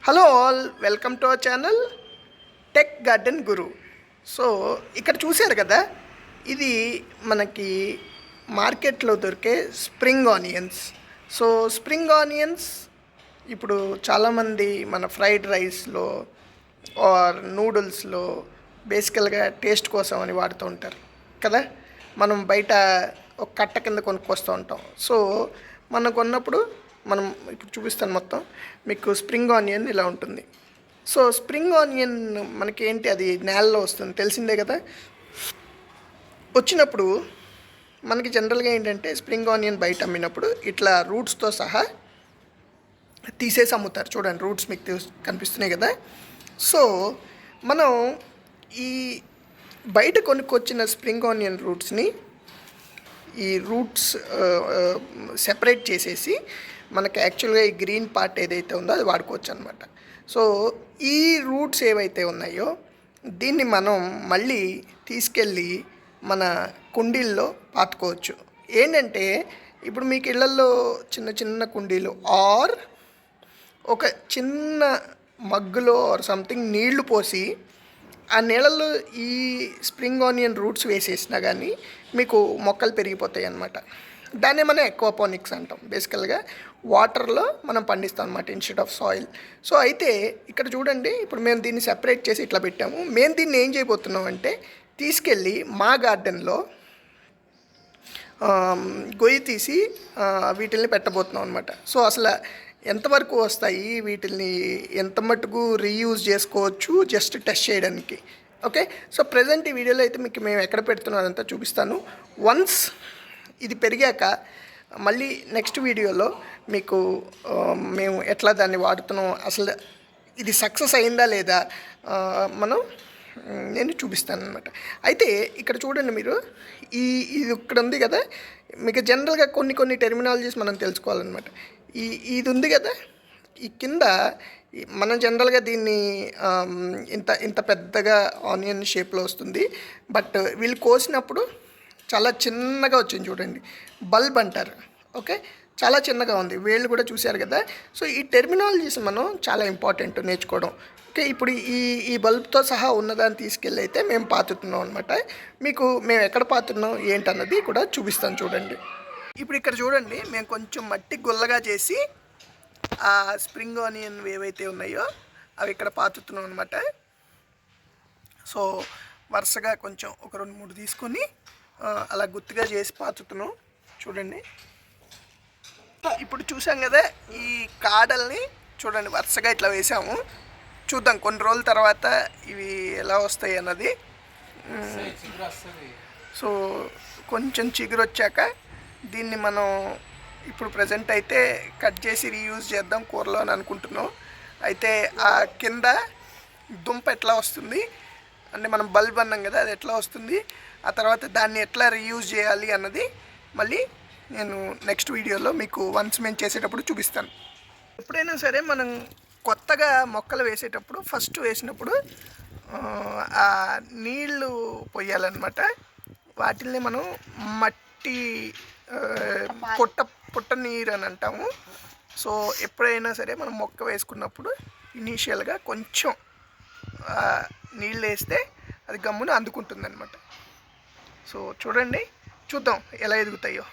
Hello all, welcome to our channel tech garden Guru. So ఇక్కడ చూశారు కదా, ఇది మనకి మార్కెట్లో దొరికే spring onions. So spring onions ఇప్పుడు చాలామంది మన ఫ్రైడ్ రైస్లో ఆర్ నూడిల్స్లో బేసికల్గా టేస్ట్ కోసం అని వాడుతూ ఉంటారు కదా. మనం బయట ఒక కట్ట కింద కొనుక్కొస్తూ ఉంటాం. సో మనం కొన్నప్పుడు మనం ఇప్పుడు చూపిస్తాను మొత్తం మీకు. స్ప్రింగ్ ఆనియన్ ఇలా ఉంటుంది. సో స్ప్రింగ్ ఆనియన్ మనకి ఏంటి, అది నేలలో వస్తుంది తెలిసిందే కదా. వచ్చినప్పుడు మనకి జనరల్గా ఏంటంటే స్ప్రింగ్ ఆనియన్ బయట అమ్మినప్పుడు ఇట్లా రూట్స్తో సహా తీసేసి అమ్ముతారు. చూడండి, రూట్స్ మీకు కనిపిస్తున్నాయి కదా. సో మనం ఈ బయట కొనుక్కొచ్చిన స్ప్రింగ్ ఆనియన్ రూట్స్ని ఈ రూట్స్ సెపరేట్ చేసేసి మనకి యాక్చువల్గా ఈ గ్రీన్ పార్ట్ ఏదైతే ఉందో అది వాడుకోవచ్చు అనమాట. సో ఈ రూట్స్ ఏవైతే ఉన్నాయో దీన్ని మనం మళ్ళీ తీసుకెళ్ళి మన కుండీల్లో పాతుకోవచ్చు. ఏంటంటే ఇప్పుడు మీకు ఇళ్లల్లో చిన్న చిన్న కుండీలు ఆర్ ఒక చిన్న మగ్గులో ఆర్ సంథింగ్ నీళ్లు పోసి ఆ నీళ్ళల్లో ఈ స్ప్రింగ్ ఆనియన్ రూట్స్ వేసేసినా కానీ మీకు మొక్కలు పెరిగిపోతాయి అన్నమాట. దాన్నే మనం ఎక్వాపోనిక్స్ అంటాం. బేసికల్గా వాటర్లో మనం పండిస్తాం అనమాట ఇన్స్టెడ్ ఆఫ్ సాయిల్. సో అయితే ఇక్కడ చూడండి, ఇప్పుడు మేము దీన్ని సెపరేట్ చేసి ఇట్లా పెట్టాము. మేము దీన్ని ఏం చేయబోతున్నాం అంటే తీసుకెళ్ళి మా గార్డెన్లో గొయ్యి తీసి వీటిల్ని పెట్టబోతున్నాం అనమాట. సో అసలు ఎంతవరకు వస్తాయి, వీటిని ఎంత మటుకు రీయూజ్ చేసుకోవచ్చు జస్ట్ టెస్ట్ చేయడానికి. ఓకే, సో ప్రజెంట్ ఈ వీడియోలో అయితే మీకు మేము ఎక్కడ పెడుతున్నాం అదంతా చూపిస్తాను. వన్స్ ఇది పెరిగాక మళ్ళీ నెక్స్ట్ వీడియోలో మీకు మేము ఎట్లా దాన్ని వాడుతున్నాం, అసలు ఇది సక్సెస్ అయిందా లేదా నేను చూపిస్తాను అనమాట. అయితే ఇక్కడ చూడండి మీరు, ఇది ఇక్కడ ఉంది కదా. మీకు జనరల్గా కొన్ని టెర్మినాలజీస్ మనం తెలుసుకోవాలన్నమాట. ఇది ఉంది కదా, ఈ కింద మనం జనరల్గా దీన్ని ఇంత పెద్దగా ఆనియన్ షేప్లో వస్తుంది. బట్ వీళ్ళు కోసినప్పుడు చాలా చిన్నగా వచ్చింది చూడండి, బల్బ్ అంటారు. ఓకే, చాలా చిన్నగా ఉంది, వేళ్ళు కూడా చూశారు కదా. సో ఈ టెర్మినాలజీస్ మనం చాలా ఇంపార్టెంట్ నేర్చుకోవడం. ఓకే, ఇప్పుడు ఈ బల్బ్తో సహా ఉన్నదాన్ని తీసుకెళ్ళి అయితే మేము పాతుతున్నాం అనమాట. మీకు మేము ఎక్కడ పాతున్నాం ఏంటన్నది కూడా చూపిస్తాను చూడండి. ఇప్పుడు ఇక్కడ చూడండి, మేము కొంచెం మట్టి గుల్లగా చేసి ఆ స్ప్రింగ్ ఆనియన్ ఏవైతే ఉన్నాయో అవి ఇక్కడ పాతుతున్నాం అనమాట. సో వరుసగా కొంచెం ఒక 2-3 తీసుకొని అలా గుత్తుగా చేసి పాతుతున్నాం చూడండి. ఇప్పుడు చూసాం కదా, ఈ కాడల్ని చూడండి వరుసగా ఇట్లా వేసాము. చూద్దాం కొన్ని రోజుల తర్వాత ఇవి ఎలా వస్తాయి అన్నది. సో కొంచెం చిగురు వచ్చాక దీన్ని మనం ఇప్పుడు ప్రజెంట్ అయితే కట్ చేసి రీయూజ్ చేద్దాం కూరలో అని అనుకుంటున్నాం. అయితే ఆ కింద దుంప ఎట్లా వస్తుంది అంటే మనం బల్బ్ అన్నాం కదా, అది ఎట్లా వస్తుంది, ఆ తర్వాత దాన్ని ఎట్లా రీయూజ్ చేయాలి అన్నది మళ్ళీ నేను నెక్స్ట్ వీడియోలో మీకు వన్స్ మేము చేసేటప్పుడు చూపిస్తాను. ఎప్పుడైనా సరే మనం కొత్తగా మొక్కలు వేసేటప్పుడు ఫస్ట్ వేసినప్పుడు ఆ నీళ్లు పోయాలన్నమాట. వాటిల్ని మనం మట్టి పుట్ట నీరు అని అంటాము. సో ఎప్పుడైనా సరే మనం మొక్క వేసుకున్నప్పుడు ఇనీషియల్గా కొంచెం నీళ్ళు వేస్తే అది గమ్మున అందుకుంటుంది అనమాట. సో చూడండి, చూద్దాం ఎలా ఎదుగుతాయో.